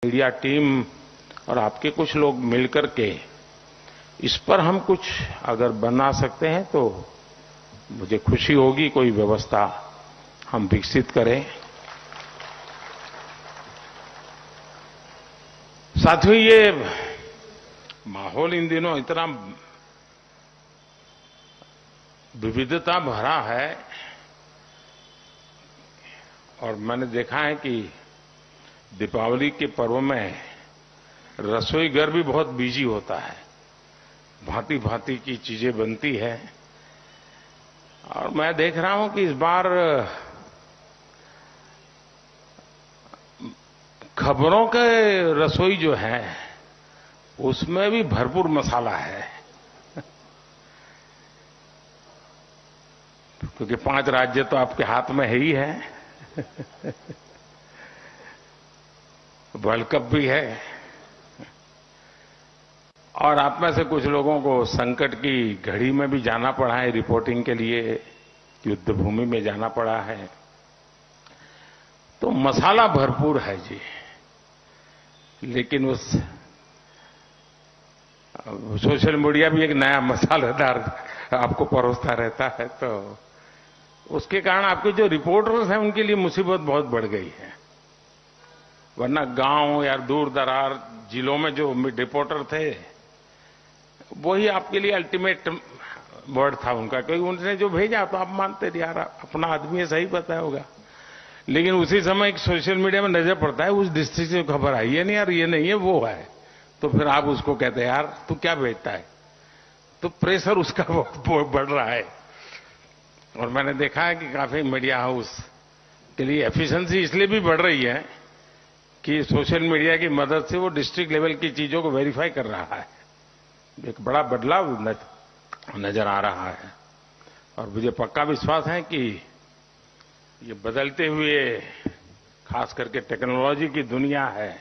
Media team और आपके कुछ लोग मिलकर के इस पर हम कुछ अगर बना सकते हैं तो मुझे खुशी होगी। कोई व्यवस्था हम विकसित करें। साथियों, ये माहौल इन दिनों इतना विविधता भरा है और मैंने देखा है कि दीपावली के पर्व में रसोई घर भी बहुत बिजी होता है, भांति भांति की चीजें बनती है। और मैं देख रहा हूं कि इस बार खबरों के रसोई जो है उसमें भी भरपूर मसाला है क्योंकि 5 राज्य तो आपके हाथ में है ही है। वर्ल्ड कप भी है और आप में से कुछ लोगों को संकट की घड़ी में भी जाना पड़ा है, रिपोर्टिंग के लिए युद्ध भूमि में जाना पड़ा है। तो मसाला भरपूर है जी, लेकिन उस सोशल मीडिया भी एक नया मसालेदार आपको परोसता रहता है, तो उसके कारण आपके जो रिपोर्टर्स हैं उनके लिए मुसीबत बहुत बढ़ गई है। वरना गांव या दूर दरार जिलों में जो रिपोर्टर थे वही आपके लिए अल्टीमेट वर्ड था उनका, क्योंकि उनने जो भेजा तो आप मानते थे यार अपना आदमी है, सही बताया होगा। लेकिन उसी समय एक सोशल मीडिया में नजर पड़ता है उस डिस्ट्रिक्ट से खबर आई है, नहीं यार ये नहीं है वो है, तो फिर आप उसको कहते हैं यार तू क्या भेजता है, तो प्रेशर उसका बढ़ रहा है। और मैंने देखा है कि काफी मीडिया हाउस के लिए एफिशिएंसी इसलिए भी बढ़ रही है कि सोशल मीडिया की मदद से वो डिस्ट्रिक्ट लेवल की चीजों को वेरीफाई कर रहा है। एक बड़ा बदलाव नजर आ रहा है और मुझे पक्का विश्वास है कि ये बदलते हुए खास करके टेक्नोलॉजी की दुनिया है,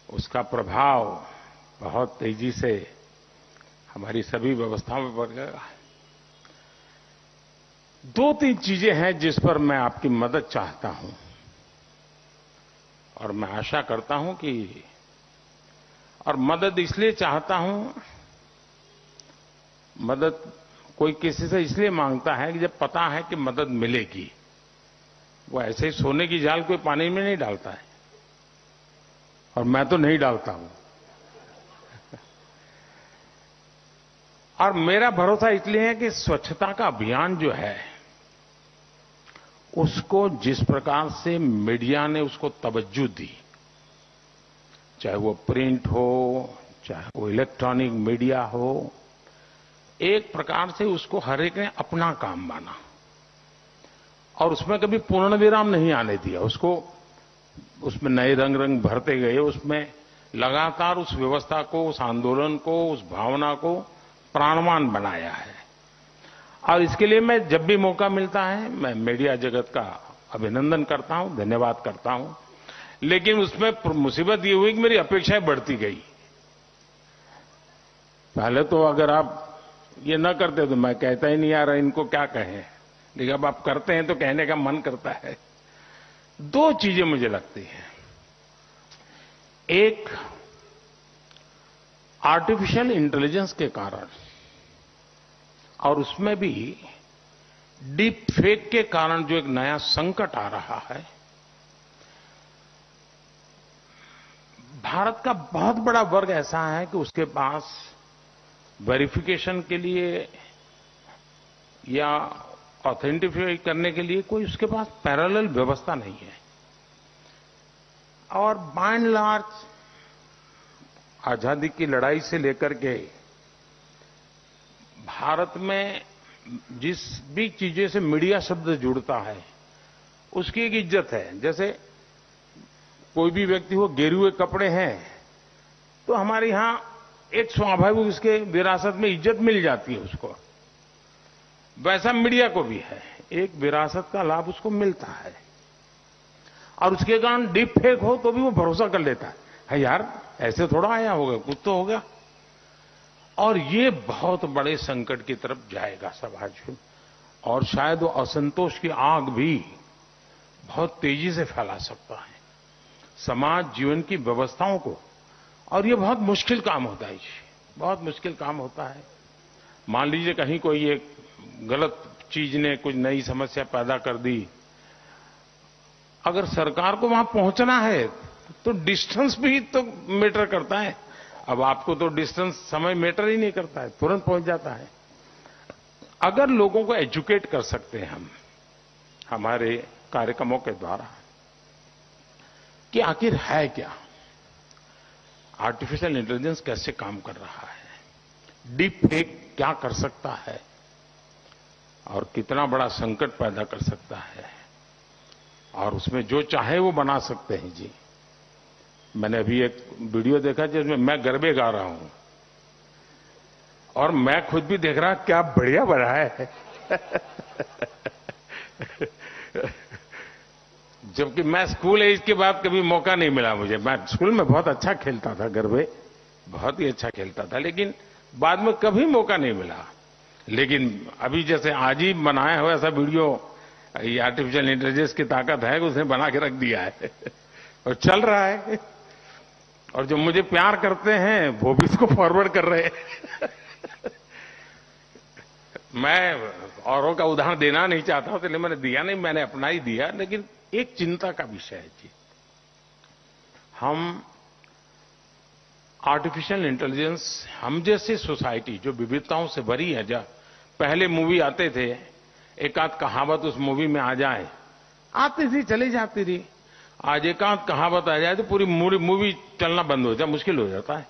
उसका प्रभाव बहुत तेजी से हमारी सभी व्यवस्थाओं में बढ़ गया। 2-3 चीजें हैं जिस पर मैं आपकी मदद चाहता हूं और मैं आशा करता हूं कि, और मदद इसलिए चाहता हूं, मदद कोई किसी से इसलिए मांगता है कि जब पता है कि मदद मिलेगी। वो ऐसे ही सोने की जाल कोई पानी में नहीं डालता है और मैं तो नहीं डालता हूं। और मेरा भरोसा इसलिए है कि स्वच्छता का अभियान जो है उसको जिस प्रकार से मीडिया ने उसको तवज्जो दी, चाहे वो प्रिंट हो चाहे वो इलेक्ट्रॉनिक मीडिया हो, एक प्रकार से उसको हर एक ने अपना काम माना और उसमें कभी पूर्ण विराम नहीं आने दिया। उसको उसमें नए रंग भरते गए, उसमें लगातार उस व्यवस्था को, उस आंदोलन को, उस भावना को प्राणवान बनाया है। और इसके लिए मैं जब भी मौका मिलता है मैं मीडिया जगत का अभिनंदन करता हूं, धन्यवाद करता हूं। लेकिन उसमें मुसीबत ये हुई कि मेरी अपेक्षाएं बढ़ती गई। पहले तो अगर आप ये न करते तो मैं कहता ही नहीं यार इनको क्या कहें, लेकिन अब आप करते हैं तो कहने का मन करता है। 2 चीजें मुझे लगती हैं। एक, आर्टिफिशियल इंटेलिजेंस के कारण और उसमें भी डीप फेक के कारण जो एक नया संकट आ रहा है, भारत का बहुत बड़ा वर्ग ऐसा है कि उसके पास वेरिफिकेशन के लिए या ऑथेंटिफाई करने के लिए कोई उसके पास पैरेलल व्यवस्था नहीं है। और बाय एंड लार्ज आजादी की लड़ाई से लेकर के भारत में जिस भी चीजें से मीडिया शब्द जुड़ता है उसकी एक इज्जत है। जैसे कोई भी व्यक्ति हो, गिरे हुए कपड़े हैं तो हमारे यहां एक स्वाभाविक उसके विरासत में इज्जत मिल जाती है उसको, वैसा मीडिया को भी है, एक विरासत का लाभ उसको मिलता है। और उसके कारण डीप फेक हो तो भी वो भरोसा कर लेता है यार ऐसे थोड़ा आया होगा, कुछ तो होगा। और ये बहुत बड़े संकट की तरफ जाएगा समाज में, और शायद वो असंतोष की आग भी बहुत तेजी से फैला सकता है। समाज जीवन की व्यवस्थाओं को, और ये बहुत मुश्किल काम होता है जी, बहुत मुश्किल काम होता है। मान लीजिए कहीं कोई एक गलत चीज ने कुछ नई समस्या पैदा कर दी, अगर सरकार को वहां पहुंचना है तो डिस्टेंस भी तो मैटर करता है। अब आपको तो डिस्टेंस, समय मैटर ही नहीं करता है, तुरंत पहुंच जाता है। अगर लोगों को एजुकेट कर सकते हैं हम हमारे कार्यक्रमों के द्वारा कि आखिर है क्या, आर्टिफिशियल इंटेलिजेंस कैसे काम कर रहा है, डीप फेक क्या कर सकता है और कितना बड़ा संकट पैदा कर सकता है, और उसमें जो चाहे वो बना सकते हैं जी। मैंने अभी एक वीडियो देखा जिसमें मैं गरबे गा रहा हूं और मैं खुद भी देख रहा क्या बढ़िया बना है जबकि मैं स्कूल एज के बाद कभी मौका नहीं मिला मुझे। मैं स्कूल में बहुत अच्छा खेलता था गरबे, बहुत ही अच्छा खेलता था, लेकिन बाद में कभी मौका नहीं मिला। लेकिन अभी जैसे आज ही बनाया हुआ ऐसा वीडियो, ये आर्टिफिशियल इंटेलिजेंस की ताकत है कि उसने बना के रख दिया है और चल रहा है, और जो मुझे प्यार करते हैं वो भी इसको फॉरवर्ड कर रहे हैं मैं औरों का उदाहरण देना नहीं चाहता हूं, इसलिए मैंने दिया नहीं, मैंने अपना ही दिया। लेकिन एक चिंता का विषय है जी, हम आर्टिफिशियल इंटेलिजेंस, हम जैसी सोसाइटी जो विविधताओं से भरी है, जब पहले मूवी आते थे एक आध कहावत उस मूवी में आ जाए, आती थी चली जाती थी। आज एक आध कहावत आ जाए तो पूरी मूवी चलना बंद हो जाए, मुश्किल हो जाता है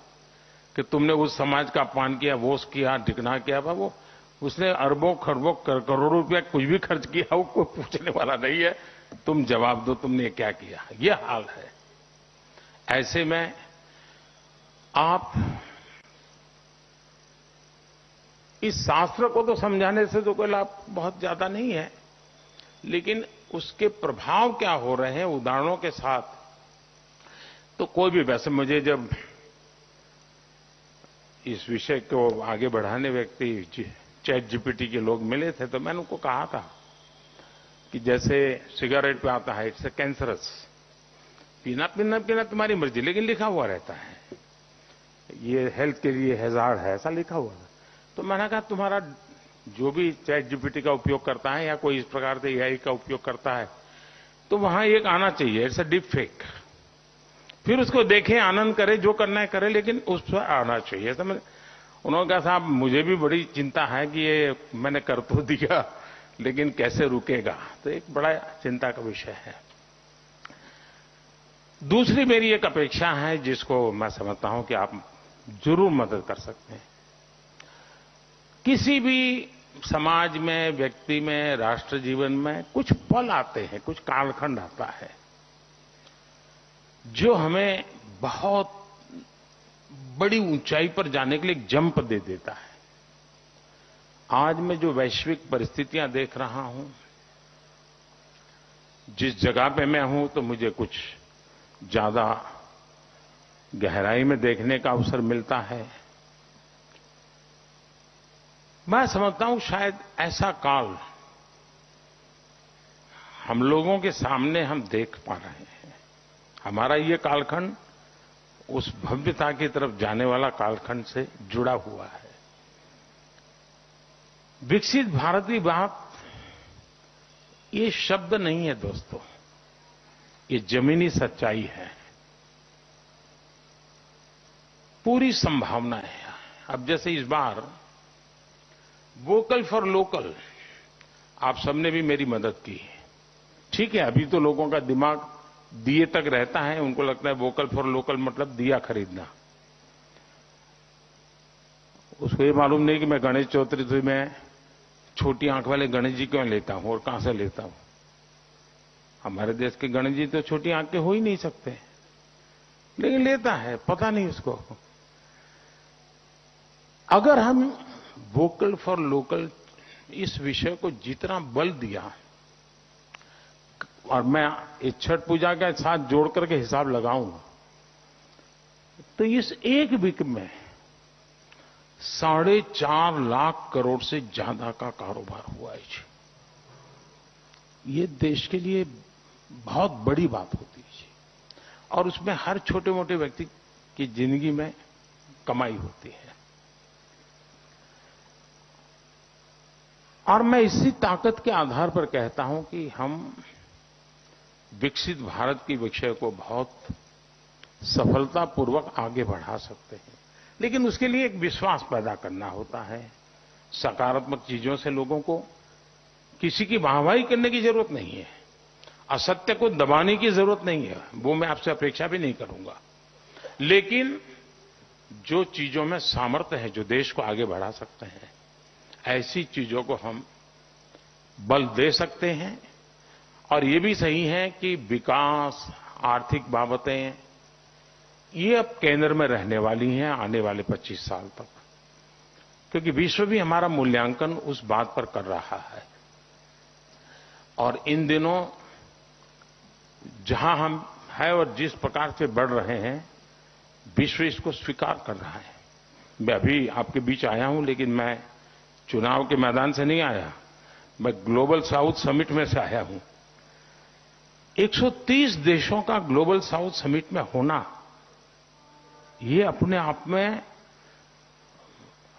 कि तुमने उस समाज का अपमान किया, वो किया, टिकना किया, वो उसने अरबों खरबों करोड़ों रुपया कुछ भी खर्च किया, वो कोई पूछने वाला नहीं है, तुम जवाब दो तुमने क्या किया। ये हाल है। ऐसे में आप इस शास्त्र को तो समझाने से तो कोई लाभ बहुत ज्यादा नहीं है, लेकिन उसके प्रभाव क्या हो रहे हैं उदाहरणों के साथ, तो कोई भी, वैसे मुझे जब इस विषय को आगे बढ़ाने व्यक्ति चैट जीपीटी के लोग मिले थे तो मैंने उनको कहा था कि जैसे सिगरेट पे आता है इट्स ए कैंसरस, पीना तुम्हारी मर्जी, लेकिन लिखा हुआ रहता है ये हेल्थ के लिए हैजार्ड है, ऐसा लिखा हुआ है। तो मैंने कहा तुम्हारा जो भी चैट जीपीटी का उपयोग करता है या कोई इस प्रकार से एआई का उपयोग करता है, तो वहां एक आना चाहिए, इट्स अ डीप फेक, फिर उसको देखें, आनंद करे, जो करना है करे, लेकिन उस पर आना चाहिए। तो उन्होंने कहा साहब मुझे भी बड़ी चिंता है कि ये मैंने कर तो दिया लेकिन कैसे रुकेगा, तो एक बड़ा चिंता का विषय है। दूसरी मेरी एक अपेक्षा है जिसको मैं समझता हूं कि आप जरूर मदद कर सकते हैं। किसी भी समाज में, व्यक्ति में, राष्ट्र जीवन में कुछ पल आते हैं, कुछ कालखंड आता है जो हमें बहुत बड़ी ऊंचाई पर जाने के लिए एक जंप दे देता है। आज मैं जो वैश्विक परिस्थितियां देख रहा हूं, जिस जगह पे मैं हूं, तो मुझे कुछ ज्यादा गहराई में देखने का अवसर मिलता है। मैं समझता हूं शायद ऐसा काल हम लोगों के सामने हम देख पा रहे हैं। हमारा ये कालखंड उस भव्यता की तरफ जाने वाला कालखंड से जुड़ा हुआ है। विकसित भारत की बात ये शब्द नहीं है दोस्तों, ये जमीनी सच्चाई है, पूरी संभावना है। अब जैसे इस बार वोकल फॉर लोकल, आप सबने भी मेरी मदद की। ठीक है, अभी तो लोगों का दिमाग दिए तक रहता है, उनको लगता है वोकल फॉर लोकल मतलब दिया खरीदना। उसको ये मालूम नहीं कि मैं गणेश चतुर्थी में छोटी आंख वाले गणेश जी क्यों लेता हूं और कहां से लेता हूं। हमारे देश के गणेश जी तो छोटी आंख के हो ही नहीं सकते, लेकिन लेता है, पता नहीं उसको। अगर हम वोकल फॉर लोकल इस विषय को जितना बल दिया, और मैं इस छठ पूजा के साथ जोड़ करके हिसाब लगाऊं, तो इस एक वीक में 4.5 लाख करोड़ से ज्यादा का कारोबार हुआ है जी। ये देश के लिए बहुत बड़ी बात होती है जी। और उसमें हर छोटे मोटे व्यक्ति की जिंदगी में कमाई होती है। और मैं इसी ताकत के आधार पर कहता हूं कि हम विकसित भारत के विषय को बहुत सफलतापूर्वक आगे बढ़ा सकते हैं, लेकिन उसके लिए एक विश्वास पैदा करना होता है। सकारात्मक चीजों से लोगों को किसी की वाहवाही करने की जरूरत नहीं है, असत्य को दबाने की जरूरत नहीं है, वो मैं आपसे अपेक्षा भी नहीं करूंगा। लेकिन जो चीजों में सामर्थ्य है, जो देश को आगे बढ़ा सकते हैं, ऐसी चीजों को हम बल दे सकते हैं। और ये भी सही है कि विकास, आर्थिक बाबतें, ये अब केंद्र में रहने वाली हैं आने वाले 25 साल तक, क्योंकि विश्व भी हमारा मूल्यांकन उस बात पर कर रहा है। और इन दिनों जहां हम हैं और जिस प्रकार से बढ़ रहे हैं, विश्व इसको स्वीकार कर रहा है। मैं अभी आपके बीच आया हूं, लेकिन मैं चुनाव के मैदान से नहीं आया, मैं ग्लोबल साउथ समिट में से आया हूं। 130 देशों का ग्लोबल साउथ समिट में होना, ये अपने आप में,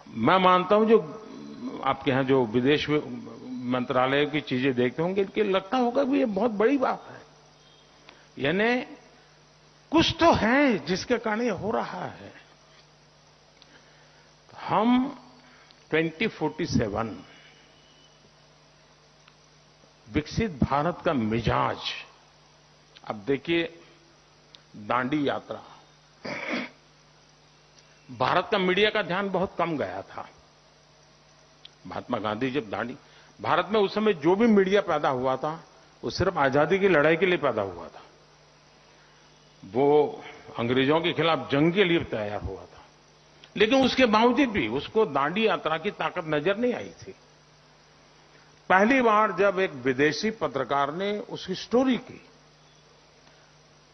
मैं मानता हूं, जो आपके यहां जो विदेश मंत्रालय की चीजें देखते होंगे, इनके लगता होगा कि ये बहुत बड़ी बात है। यानी कुछ तो है जिसके कारण ये हो रहा है। हम 2047 विकसित भारत का मिजाज, अब देखिए दांडी यात्रा, भारत का मीडिया का ध्यान बहुत कम गया था। महात्मा गांधी जब भारत में उस समय जो भी मीडिया पैदा हुआ था, वो सिर्फ आजादी की लड़ाई के लिए पैदा हुआ था, वो अंग्रेजों के खिलाफ जंग के लिए तैयार हुआ था। लेकिन उसके बावजूद भी उसको दांडी यात्रा की ताकत नजर नहीं आई थी। पहली बार जब एक विदेशी पत्रकार ने उसकी स्टोरी की,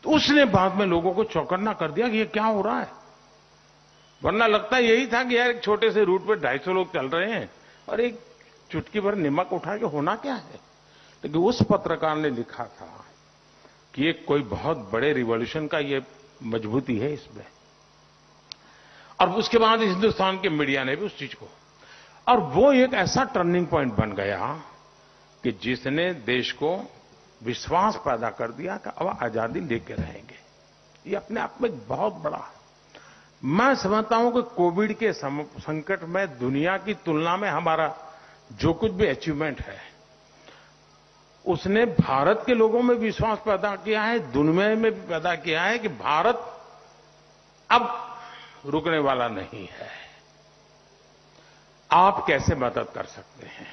तो उसने बाद में लोगों को चौकन्ना कर दिया कि ये क्या हो रहा है। वरना लगता यही था कि यार एक छोटे से रूट पर 250 लोग चल रहे हैं और एक चुटकी भर नमक उठा के होना क्या है। लेकिन उस पत्रकार ने लिखा था कि ये कोई बहुत बड़े रिवॉल्यूशन का ये मजबूती है इसमें। और उसके बाद हिंदुस्तान के मीडिया ने भी उस चीज को, और वो एक ऐसा टर्निंग पॉइंट बन गया कि जिसने देश को विश्वास पैदा कर दिया कि अब आजादी लेके रहेंगे। ये अपने आप में बहुत बड़ा है। मैं समझता हूं कि कोविड के संकट में दुनिया की तुलना में हमारा जो कुछ भी अचीवमेंट है, उसने भारत के लोगों में विश्वास पैदा किया है, दुनिया में भी पैदा किया है कि भारत अब रुकने वाला नहीं है। आप कैसे मदद कर सकते हैं,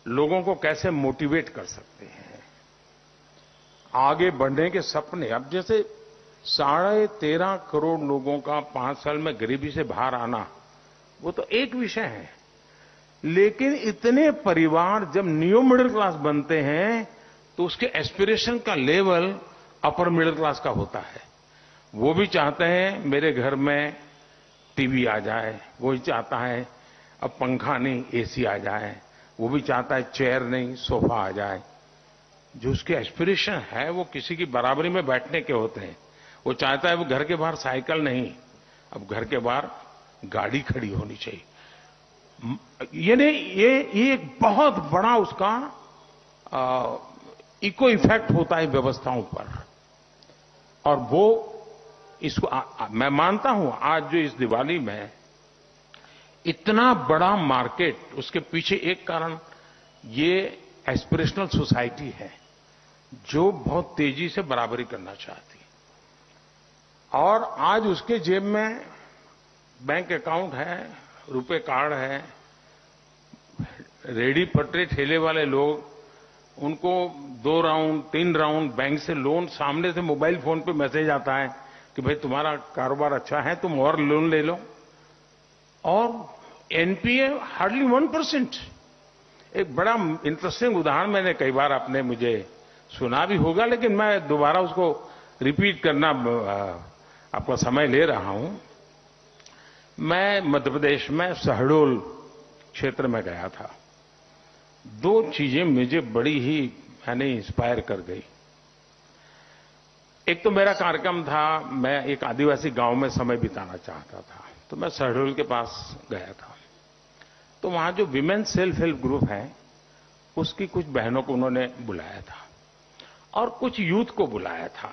लोगों को कैसे मोटिवेट कर सकते हैं, आगे बढ़ने के सपने। अब जैसे 13.5 करोड़ लोगों का 5 साल में गरीबी से बाहर आना, वो तो एक विषय है, लेकिन इतने परिवार जब न्यू मिडिल क्लास बनते हैं तो उसके एस्पिरेशन का लेवल अपर मिडिल क्लास का होता है। वो भी चाहते हैं मेरे घर में टीवी आ जाए, वो भी चाहता है अब पंखा नहीं एसी आ जाए, वो भी चाहता है चेयर नहीं सोफा आ जाए। जो उसके एस्पिरेशन है वो किसी की बराबरी में बैठने के होते हैं। वो चाहता है वो घर के बाहर साइकिल नहीं, अब घर के बाहर गाड़ी खड़ी होनी चाहिए। यानी ये एक बहुत बड़ा उसका इको इफेक्ट होता है व्यवस्थाओं पर। और वो इसको मैं मानता हूं आज जो इस दिवाली में इतना बड़ा मार्केट, उसके पीछे एक कारण ये एस्पिरेशनल सोसाइटी है जो बहुत तेजी से बराबरी करना चाहती है। और आज उसके जेब में बैंक अकाउंट है, रुपए कार्ड है, रेडी पटरी ठेले वाले लोग, उनको 2 राउंड 3 राउंड बैंक से लोन, सामने से मोबाइल फोन पे मैसेज आता है कि भाई तुम्हारा कारोबार अच्छा है, तुम और लोन ले लो। और एनपीए हार्डली 1%। एक बड़ा इंटरेस्टिंग उदाहरण मैंने कई बार आपने मुझे सुना भी होगा, लेकिन मैं दोबारा उसको रिपीट करना आपका समय ले रहा हूं। मैं मध्य प्रदेश में शहडोल क्षेत्र में गया था। 2 चीजें मुझे बड़ी ही इंस्पायर कर गई। एक तो मेरा कार्यक्रम था, मैं एक आदिवासी गांव में समय बिताना चाहता था, तो मैं शहडोल के पास गया था। तो वहां जो विमेन सेल्फ हेल्प ग्रुप है, उसकी कुछ बहनों को उन्होंने बुलाया था और कुछ यूथ को बुलाया था।